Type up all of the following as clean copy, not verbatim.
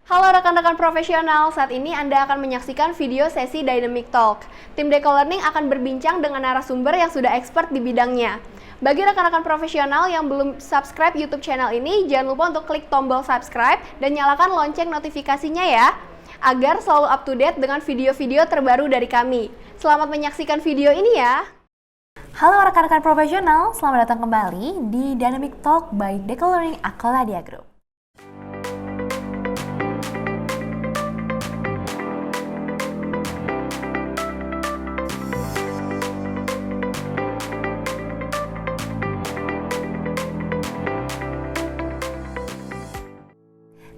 Halo rekan-rekan profesional, saat ini Anda akan menyaksikan video sesi Dynamic Talk. Tim Deco Learning akan berbincang dengan narasumber yang sudah expert di bidangnya. Bagi rekan-rekan profesional yang belum subscribe YouTube channel ini, jangan lupa untuk klik tombol subscribe dan nyalakan lonceng notifikasinya ya, agar selalu up to date dengan video-video terbaru dari kami. Selamat menyaksikan video ini ya. Halo rekan-rekan profesional, selamat datang kembali di Dynamic Talk by Deco Learning Akoladia Group.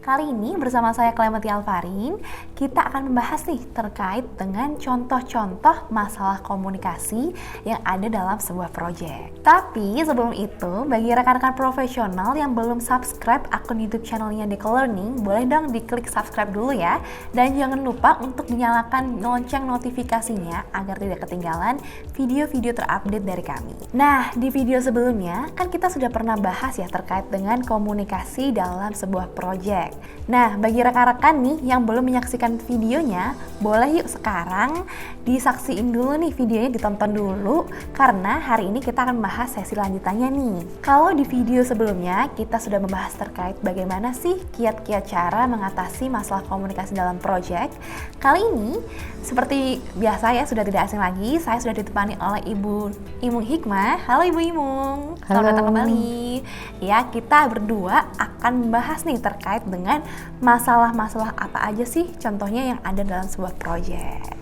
Kali ini bersama saya Clementi Alvarin, kita akan membahas nih terkait dengan contoh-contoh masalah komunikasi yang ada dalam sebuah proyek. Tapi sebelum itu, bagi rekan-rekan profesional yang belum subscribe akun YouTube channelnya Deco Learning, boleh dong diklik subscribe dulu ya. Dan jangan lupa untuk dinyalakan lonceng notifikasinya agar tidak ketinggalan video-video terupdate dari kami. Nah, di video sebelumnya kan kita sudah pernah bahas ya terkait dengan komunikasi dalam sebuah proyek. Nah, bagi rekan-rekan nih yang belum menyaksikan videonya, boleh yuk sekarang disaksiin dulu nih videonya, ditonton dulu, karena hari ini kita akan membahas sesi lanjutannya nih. Kalau di video sebelumnya kita sudah membahas terkait bagaimana sih kiat-kiat cara mengatasi masalah komunikasi dalam proyek. Kali ini seperti biasa ya, sudah tidak asing lagi, saya sudah ditemani oleh Ibu Imung Hikmah. Halo Ibu Imung, selamat datang kembali. Ya, kita berdua akan membahas nih terkait dengan masalah-masalah apa aja sih contohnya yang ada dalam sebuah proyek.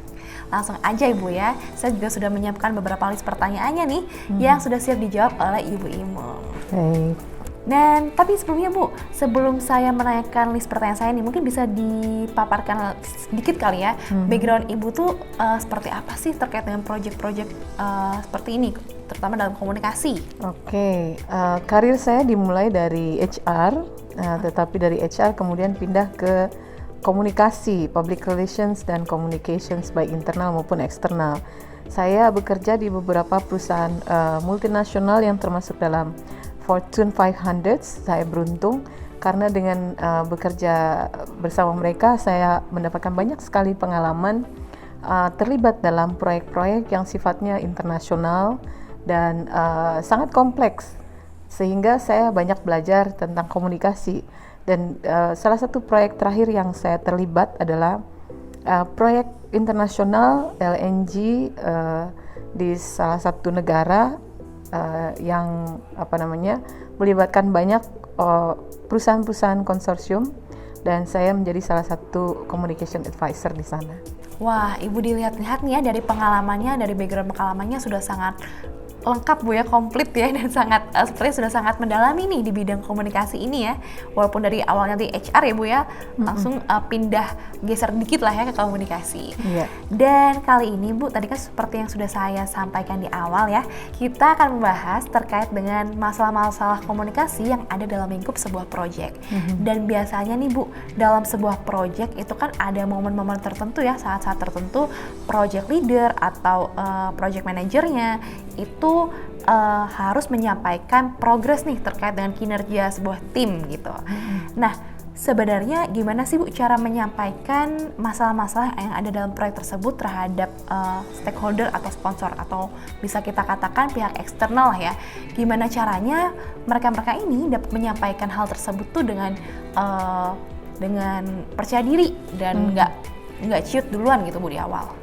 Langsung aja Ibu ya, saya juga sudah menyiapkan beberapa list pertanyaannya nih yang sudah siap dijawab oleh Ibu Imung. Baik. Dan tapi sebelumnya Bu, sebelum saya menanyakan list pertanyaan saya nih, mungkin bisa dipaparkan sedikit kali ya, background Ibu tuh seperti apa sih terkait dengan proyek-proyek seperti ini, terutama dalam komunikasi? Oke, karir saya dimulai dari HR, tetapi dari HR kemudian pindah ke komunikasi, public relations dan communications baik internal maupun eksternal. Saya bekerja di beberapa perusahaan multinasional yang termasuk dalam Fortune 500. Saya beruntung karena dengan bekerja bersama mereka saya mendapatkan banyak sekali pengalaman terlibat dalam proyek-proyek yang sifatnya internasional dan sangat kompleks, sehingga saya banyak belajar tentang komunikasi. Dan salah satu proyek terakhir yang saya terlibat adalah proyek internasional LNG di salah satu negara yang melibatkan banyak perusahaan-perusahaan konsorsium, dan saya menjadi salah satu communication advisor di sana. Wah, Ibu dilihat-lihat nih ya dari pengalamannya, dari background pengalamannya sudah sangat lengkap Bu ya, komplit ya, dan sangat sepertinya sudah sangat mendalami nih di bidang komunikasi ini ya. Walaupun dari awalnya di HR ya Bu ya, langsung pindah geser dikit lah ya ke komunikasi. Dan kali ini Bu, tadi kan seperti yang sudah saya sampaikan di awal ya, kita akan membahas terkait dengan masalah-masalah komunikasi yang ada dalam lingkup sebuah proyek. Dan biasanya nih Bu, dalam sebuah proyek itu kan ada momen-momen tertentu ya, saat-saat tertentu project leader atau project manajernya itu harus menyampaikan progres nih terkait dengan kinerja sebuah tim gitu. Nah, sebenarnya gimana sih Bu cara menyampaikan masalah-masalah yang ada dalam proyek tersebut terhadap stakeholder atau sponsor, atau bisa kita katakan pihak eksternal lah ya. Gimana caranya mereka-mereka ini dapat menyampaikan hal tersebut tuh dengan percaya diri dan nggak ciut duluan gitu Bu di awal.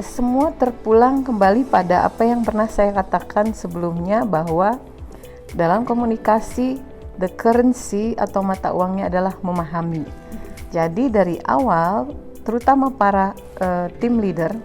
Semua terpulang kembali pada apa yang pernah saya katakan sebelumnya, bahwa dalam komunikasi the currency atau mata uangnya adalah memahami. Jadi dari awal, terutama para team leader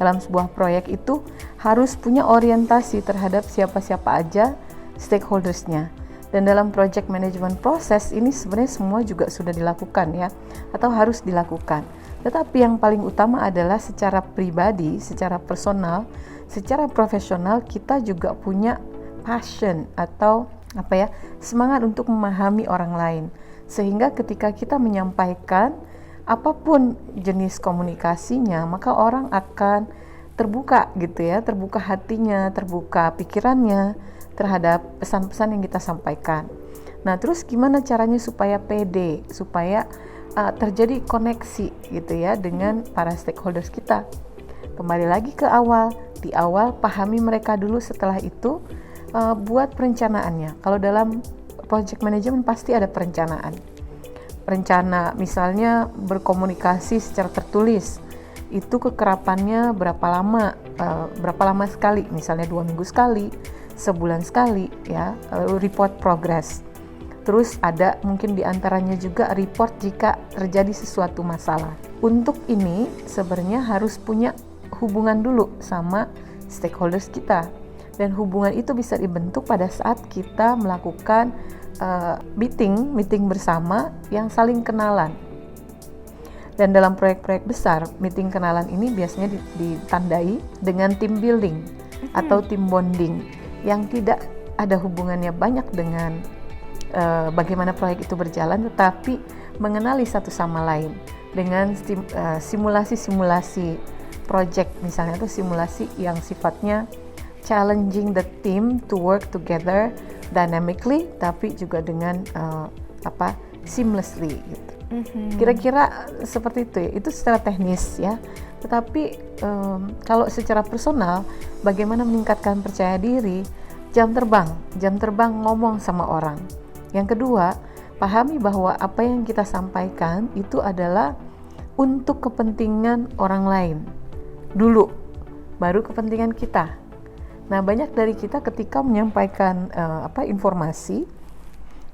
dalam sebuah proyek itu harus punya orientasi terhadap siapa-siapa aja stakeholdersnya. Dan dalam project management proses ini sebenarnya semua juga sudah dilakukan ya, atau harus dilakukan. Tetapi yang paling utama adalah secara pribadi, secara personal, secara profesional kita juga punya passion atau semangat untuk memahami orang lain. Sehingga ketika kita menyampaikan apapun jenis komunikasinya, maka orang akan terbuka gitu ya, terbuka hatinya, terbuka pikirannya terhadap pesan-pesan yang kita sampaikan. Nah, terus gimana caranya supaya pede, supaya terjadi koneksi gitu ya dengan para stakeholders kita. Kembali lagi ke awal, di awal pahami mereka dulu, setelah itu buat perencanaannya. Kalau dalam project management pasti ada perencanaan. Rencana misalnya berkomunikasi secara tertulis, itu kekerapannya berapa lama sekali, misalnya 2 minggu sekali, sebulan sekali ya, report progress. Terus ada mungkin diantaranya juga report jika terjadi sesuatu masalah. Untuk ini sebenarnya harus punya hubungan dulu sama stakeholders kita, dan hubungan itu bisa dibentuk pada saat kita melakukan meeting bersama yang saling kenalan. Dan dalam proyek-proyek besar, meeting kenalan ini biasanya ditandai dengan team building atau team bonding yang tidak ada hubungannya banyak dengan bagaimana proyek itu berjalan, tetapi mengenali satu sama lain dengan simulasi-simulasi project misalnya, atau simulasi yang sifatnya challenging the team to work together dynamically, tapi juga dengan seamlessly gitu. Kira-kira seperti itu ya, itu secara teknis ya. Tetapi kalau secara personal, bagaimana meningkatkan percaya diri, jam terbang ngomong sama orang. Yang kedua, pahami bahwa apa yang kita sampaikan itu adalah untuk kepentingan orang lain dulu, baru kepentingan kita. Nah, banyak dari kita ketika menyampaikan informasi,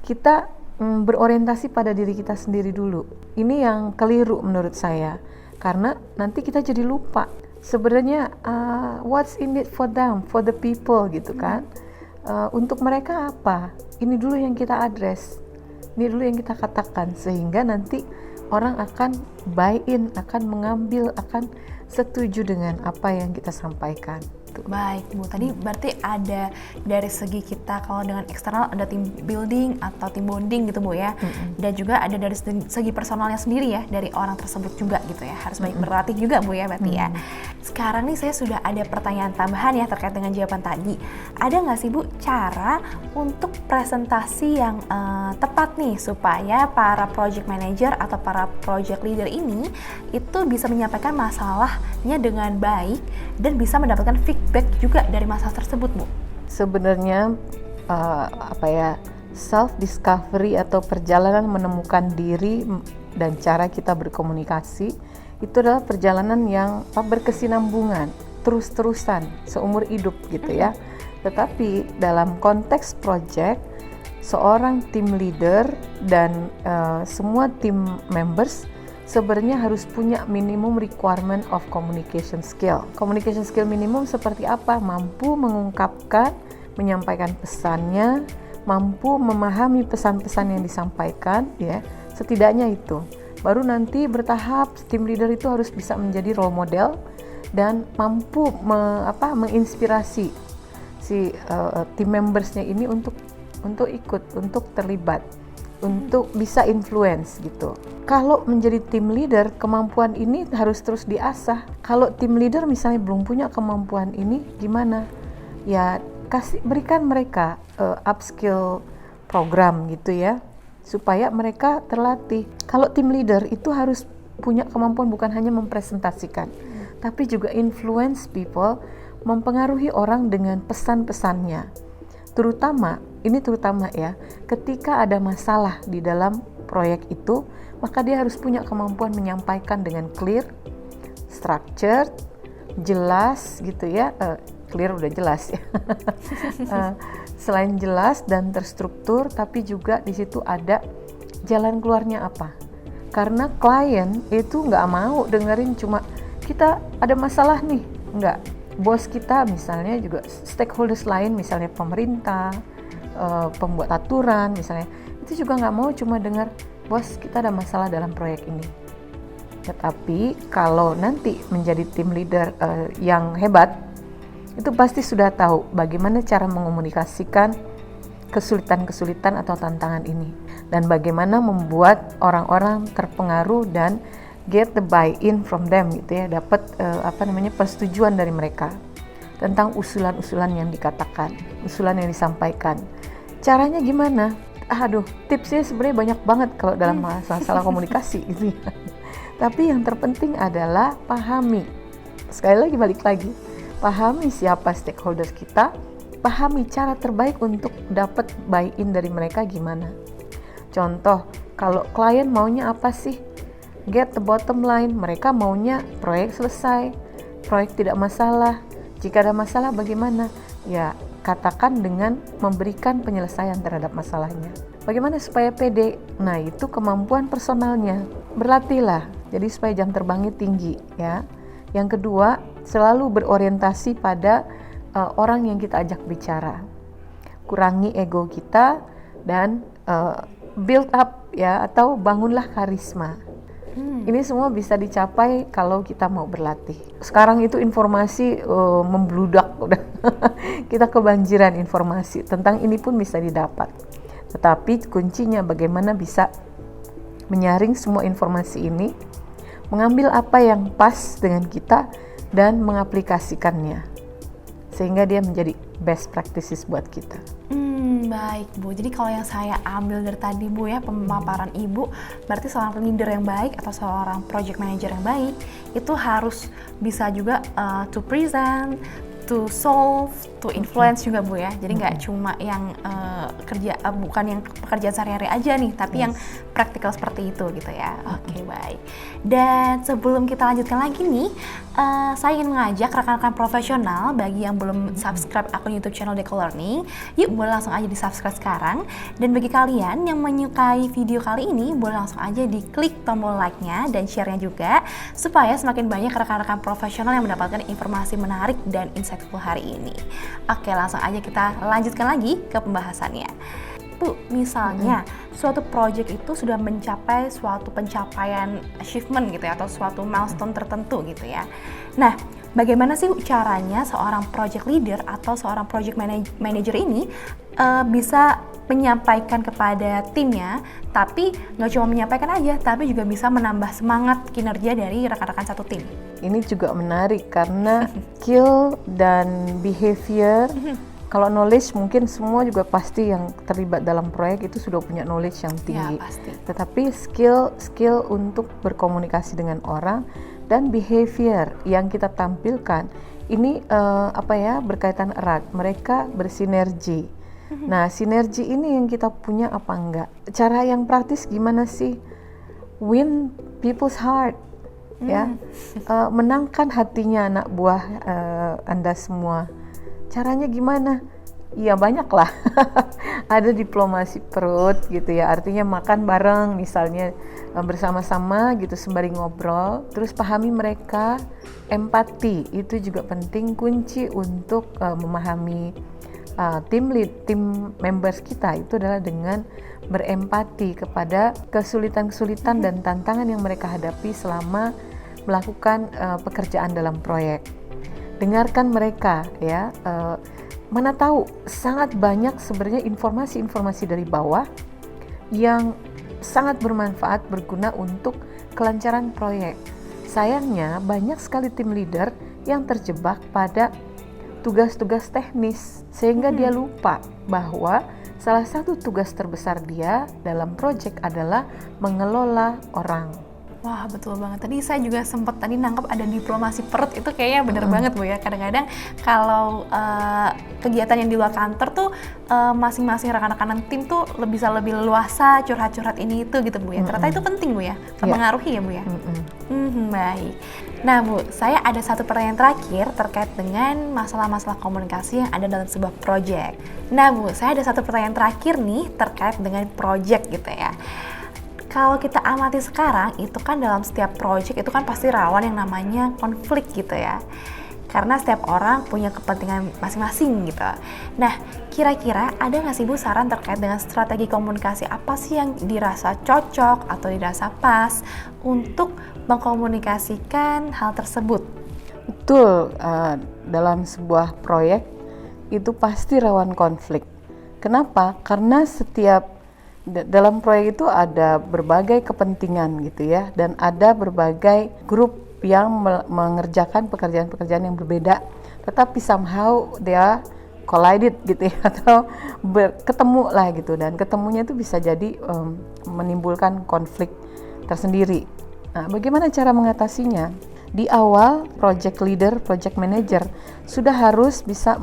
kita berorientasi pada diri kita sendiri dulu. Ini yang keliru menurut saya, karena nanti kita jadi lupa sebenarnya what's in it for them, for the people gitu kan. Untuk mereka apa? Ini dulu yang kita address, ini dulu yang kita katakan, sehingga nanti orang akan buy in, akan mengambil, akan setuju dengan apa yang kita sampaikan. Baik Bu, tadi berarti ada dari segi kita, kalau dengan eksternal ada team building atau team bonding gitu Bu ya, dan juga ada dari segi personalnya sendiri ya, dari orang tersebut juga gitu ya, harus baik berlatih juga Bu ya berarti ya. Sekarang nih saya sudah ada pertanyaan tambahan ya terkait dengan jawaban tadi. Ada nggak sih Bu cara untuk presentasi yang tepat nih supaya para project manager atau para project leader ini itu bisa menyampaikan masalahnya dengan baik dan bisa mendapatkan feedback juga dari masalah tersebut Bu? Sebenarnya self discovery atau perjalanan menemukan diri dan cara kita berkomunikasi itu adalah perjalanan yang berkesinambungan, terus-terusan seumur hidup gitu ya. Tetapi dalam konteks project, seorang team leader dan semua team members sebenarnya harus punya minimum requirement of communication skill. Communication skill minimum seperti apa? Mampu mengungkapkan, menyampaikan pesannya, mampu memahami pesan-pesan yang disampaikan, ya. Setidaknya itu. Baru nanti bertahap tim leader itu harus bisa menjadi role model dan mampu menginspirasi si team membersnya ini untuk ikut, untuk terlibat, untuk bisa influence gitu. Kalau menjadi tim leader, kemampuan ini harus terus diasah. Kalau tim leader misalnya belum punya kemampuan ini, gimana? Ya berikan mereka upskill program gitu ya, supaya mereka terlatih. Kalau tim leader itu harus punya kemampuan bukan hanya mempresentasikan, tapi juga influence people, mempengaruhi orang dengan pesan-pesannya. Terutama ya, ketika ada masalah di dalam proyek itu, maka dia harus punya kemampuan menyampaikan dengan clear, structured, jelas gitu ya. Clear udah jelas ya. Selain jelas dan terstruktur, tapi juga di situ ada jalan keluarnya apa. Karena klien itu nggak mau dengerin cuma kita ada masalah nih, nggak. Bos kita misalnya juga stakeholders lain, misalnya pemerintah, pembuat aturan misalnya, itu juga nggak mau cuma dengar bos kita ada masalah dalam proyek ini. Tetapi kalau nanti menjadi tim leader yang hebat, itu pasti sudah tahu bagaimana cara mengomunikasikan kesulitan-kesulitan atau tantangan ini, dan bagaimana membuat orang-orang terpengaruh dan get the buy-in from them gitu ya, dapat persetujuan dari mereka tentang usulan-usulan yang dikatakan, usulan yang disampaikan. Caranya gimana? Aduh, tipsnya sebenarnya banyak banget kalau dalam masalah komunikasi gitu ya. Tapi yang terpenting adalah pahami. Sekali lagi balik lagi, pahami siapa stakeholders kita, pahami cara terbaik untuk dapat buy-in dari mereka gimana. Contoh, kalau klien maunya apa sih? Get the bottom line, mereka maunya proyek selesai, proyek tidak masalah. Jika ada masalah bagaimana? Ya, katakan dengan memberikan penyelesaian terhadap masalahnya. Bagaimana supaya pede? Nah, itu kemampuan personalnya. Berlatihlah, jadi supaya jam terbangnya tinggi ya. Yang kedua, selalu berorientasi pada orang yang kita ajak bicara. Kurangi ego kita dan build up ya, atau bangunlah karisma. Ini semua bisa dicapai kalau kita mau berlatih. Sekarang itu informasi membludak udah. Kita kebanjiran informasi. Tentang ini pun bisa didapat. Tetapi kuncinya bagaimana bisa menyaring semua informasi ini, mengambil apa yang pas dengan kita dan mengaplikasikannya. Sehingga dia menjadi best practices buat kita. Baik Bu, jadi kalau yang saya ambil dari tadi Bu ya, pemaparan Ibu, berarti seorang leader yang baik atau seorang project manager yang baik itu harus bisa juga to present, to solve, to influence juga Bu ya. Jadi nggak cuma yang bukan yang pekerjaan sehari-hari aja nih, tapi yang praktikal seperti itu gitu ya. Oke, baik. Dan sebelum kita lanjutkan lagi nih, saya ingin mengajak rekan-rekan profesional bagi yang belum subscribe akun YouTube channel Deco Learning, yuk boleh langsung aja di subscribe sekarang. Dan bagi kalian yang menyukai video kali ini, boleh langsung aja diklik tombol like-nya dan share-nya juga, supaya semakin banyak rekan-rekan profesional yang mendapatkan informasi menarik dan insightful hari ini. Oke, langsung aja kita lanjutkan lagi ke pembahasannya. Bu, misalnya suatu project itu sudah mencapai suatu pencapaian achievement gitu ya, atau suatu milestone tertentu gitu ya. Nah, bagaimana sih caranya seorang project leader atau seorang project manager ini bisa menyampaikan kepada timnya, tapi nggak cuma menyampaikan aja, tapi juga bisa menambah semangat kinerja dari rekan-rekan satu tim? Ini juga menarik karena skill dan behavior. Kalau knowledge mungkin semua juga pasti yang terlibat dalam proyek itu sudah punya knowledge yang tinggi. Ya, pasti. Tetapi skill untuk berkomunikasi dengan orang dan behavior yang kita tampilkan ini berkaitan erat. Mereka bersinergi. Nah, sinergi ini yang kita punya apa enggak? Cara yang praktis gimana sih? Win people's heart. Ya, menangkan hatinya anak buah Anda semua. Caranya gimana? Ya banyak lah. Ada diplomasi perut gitu ya, artinya makan bareng misalnya bersama-sama gitu sembari ngobrol. Terus pahami mereka, empati itu juga penting, kunci untuk memahami tim members kita itu adalah dengan berempati kepada kesulitan-kesulitan dan tantangan yang mereka hadapi selama melakukan pekerjaan dalam proyek. Dengarkan mereka ya, mana tahu sangat banyak sebenarnya informasi-informasi dari bawah yang sangat bermanfaat, berguna untuk kelancaran proyek. Sayangnya banyak sekali tim leader yang terjebak pada tugas-tugas teknis sehingga dia lupa bahwa salah satu tugas terbesar dia dalam proyek adalah mengelola orang. Wah, betul banget. Tadi saya juga sempat nangkep ada diplomasi perut, itu kayaknya bener banget Bu ya. Kadang-kadang kalau kegiatan yang di luar kantor tuh masing-masing rekan-rekanan tim tuh bisa lebih leluasa curhat-curhat ini itu gitu Bu ya. Ternyata itu penting Bu ya, mempengaruhi ya Bu ya. Baik. Nah Bu, saya ada satu pertanyaan terakhir terkait dengan masalah-masalah komunikasi yang ada dalam sebuah project. Nah Bu, saya ada satu pertanyaan terakhir nih terkait dengan project gitu ya. Kalau kita amati sekarang, itu kan dalam setiap project itu kan pasti rawan yang namanya konflik gitu ya. Karena setiap orang punya kepentingan masing-masing gitu. Nah, kira-kira ada nggak sih Bu saran terkait dengan strategi komunikasi apa sih yang dirasa cocok atau dirasa pas untuk mengkomunikasikan hal tersebut? Betul, dalam sebuah proyek itu pasti rawan konflik. Kenapa? Karena dalam proyek itu ada berbagai kepentingan gitu ya, dan ada berbagai grup yang mengerjakan pekerjaan-pekerjaan yang berbeda, tetapi somehow they are collided gitu ya, atau ketemu lah gitu, dan ketemunya itu bisa jadi menimbulkan konflik tersendiri. Nah, bagaimana cara mengatasinya? Di awal, project leader, project manager sudah harus bisa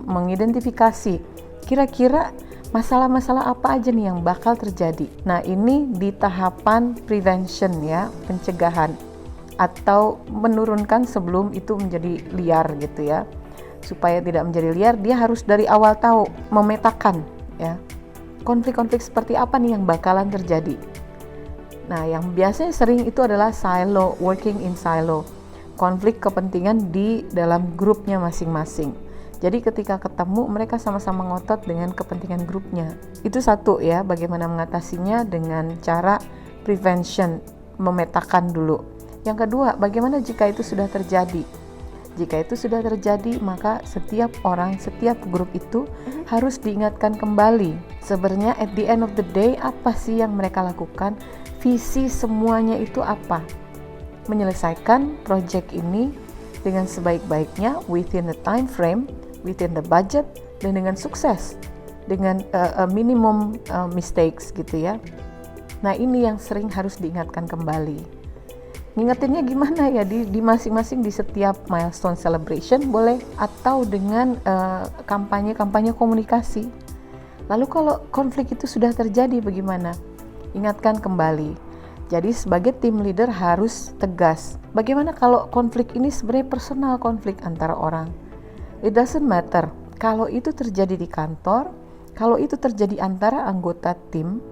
mengidentifikasi kira-kira masalah-masalah apa aja nih yang bakal terjadi. Nah, ini di tahapan prevention ya, pencegahan atau menurunkan sebelum itu menjadi liar gitu ya. Supaya tidak menjadi liar, dia harus dari awal tahu, memetakan ya, konflik-konflik seperti apa nih yang bakalan terjadi. Nah, yang biasanya sering itu adalah silo, working in silo, konflik kepentingan di dalam grupnya masing-masing. Jadi ketika ketemu, mereka sama-sama ngotot dengan kepentingan grupnya. Itu satu ya, bagaimana mengatasinya dengan cara prevention, memetakan dulu. Yang kedua, bagaimana jika itu sudah terjadi? Jika itu sudah terjadi, maka setiap orang, setiap grup itu harus diingatkan kembali. Sebenarnya at the end of the day, apa sih yang mereka lakukan? Visi semuanya itu apa? Menyelesaikan project ini dengan sebaik-baiknya within the time frame, within the budget, dan dengan sukses, dengan minimum mistakes gitu ya. Nah, ini yang sering harus diingatkan kembali. Ngingetinnya gimana ya, di masing-masing, di setiap milestone celebration boleh, atau dengan kampanye komunikasi. Lalu kalau konflik itu sudah terjadi bagaimana? Ingatkan kembali. Jadi sebagai tim leader harus tegas. Bagaimana kalau konflik ini sebenarnya personal konflik antara orang? It doesn't matter. Kalau itu terjadi di kantor, kalau itu terjadi antara anggota tim,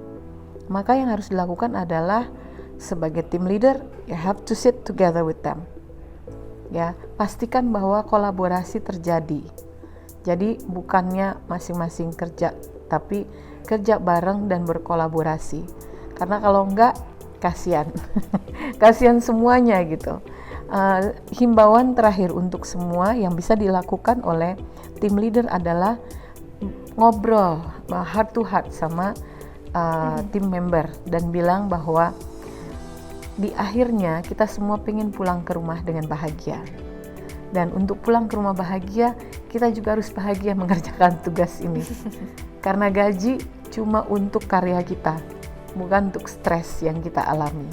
maka yang harus dilakukan adalah sebagai tim leader, you have to sit together with them. Ya, pastikan bahwa kolaborasi terjadi. Jadi bukannya masing-masing kerja, tapi kerja bareng dan berkolaborasi. Karena kalau enggak, kasihan. Kasihan semuanya gitu. Himbauan terakhir untuk semua yang bisa dilakukan oleh tim leader adalah ngobrol heart to heart sama tim member dan bilang bahwa di akhirnya kita semua pengen pulang ke rumah dengan bahagia. Dan untuk pulang ke rumah bahagia, kita juga harus bahagia mengerjakan tugas ini. Karena gaji cuma untuk karya kita, bukan untuk stres yang kita alami.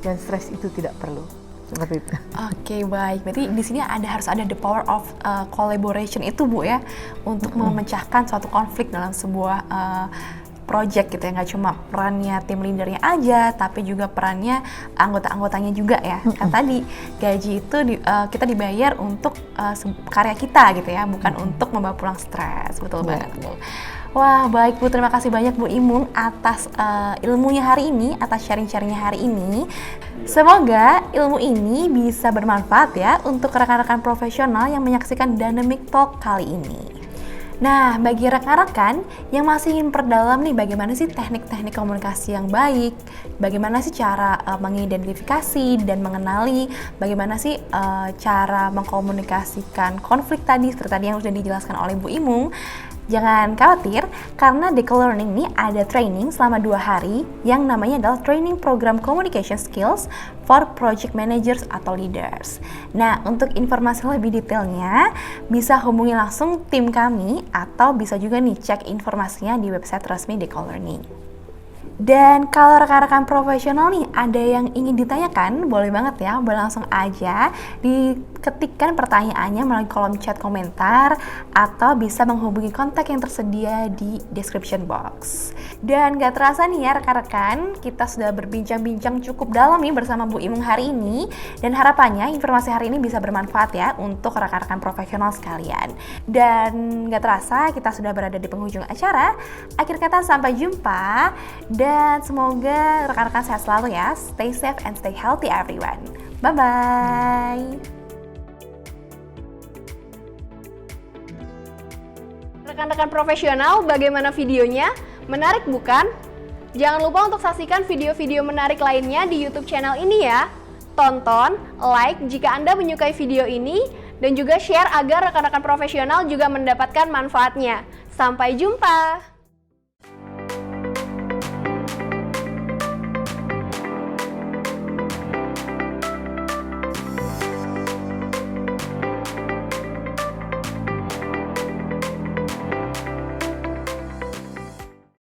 Dan stres itu tidak perlu. Seperti itu. Oke, baik. Berarti di sini harus ada the power of collaboration itu, Bu ya, untuk memecahkan suatu konflik dalam sebuah project gitu ya, nggak cuma perannya tim leadernya aja, tapi juga perannya anggota-anggotanya juga ya. Kan tadi gaji itu kita dibayar untuk karya kita gitu ya, bukan untuk membawa pulang stres. Betul banget, Bu. Wah, baik Bu, terima kasih banyak Bu Imung atas ilmunya hari ini, atas sharing-sharingnya hari ini. Semoga ilmu ini bisa bermanfaat ya untuk rekan-rekan profesional yang menyaksikan Dynamic Talk kali ini. Nah, bagi rekan-rekan yang masih ingin perdalam nih bagaimana sih teknik-teknik komunikasi yang baik, bagaimana sih cara mengidentifikasi dan mengenali, bagaimana sih cara mengkomunikasikan konflik tadi seperti tadi yang sudah dijelaskan oleh Bu Imung, jangan khawatir karena Deco Learning ini ada training selama 2 hari yang namanya adalah Training Program Communication Skills for Project Managers atau Leaders. Nah, untuk informasi lebih detailnya bisa hubungi langsung tim kami atau bisa juga nih cek informasinya di website resmi Deco Learning. Dan kalau rekan-rekan profesional nih ada yang ingin ditanyakan, boleh banget ya, boleh langsung aja diketikkan pertanyaannya melalui kolom chat komentar atau bisa menghubungi kontak yang tersedia di description box. Dan gak terasa nih ya rekan-rekan, kita sudah berbincang-bincang cukup dalam nih bersama Bu Imung hari ini, dan harapannya informasi hari ini bisa bermanfaat ya untuk rekan-rekan profesional sekalian. Dan gak terasa kita sudah berada di penghujung acara. Akhir kata sampai jumpa. Dan semoga rekan-rekan sehat selalu ya. Stay safe and stay healthy everyone. Bye-bye. Rekan-rekan profesional, bagaimana videonya? Menarik bukan? Jangan lupa untuk saksikan video-video menarik lainnya di YouTube channel ini ya. Tonton, like jika Anda menyukai video ini, dan juga share agar rekan-rekan profesional juga mendapatkan manfaatnya. Sampai jumpa!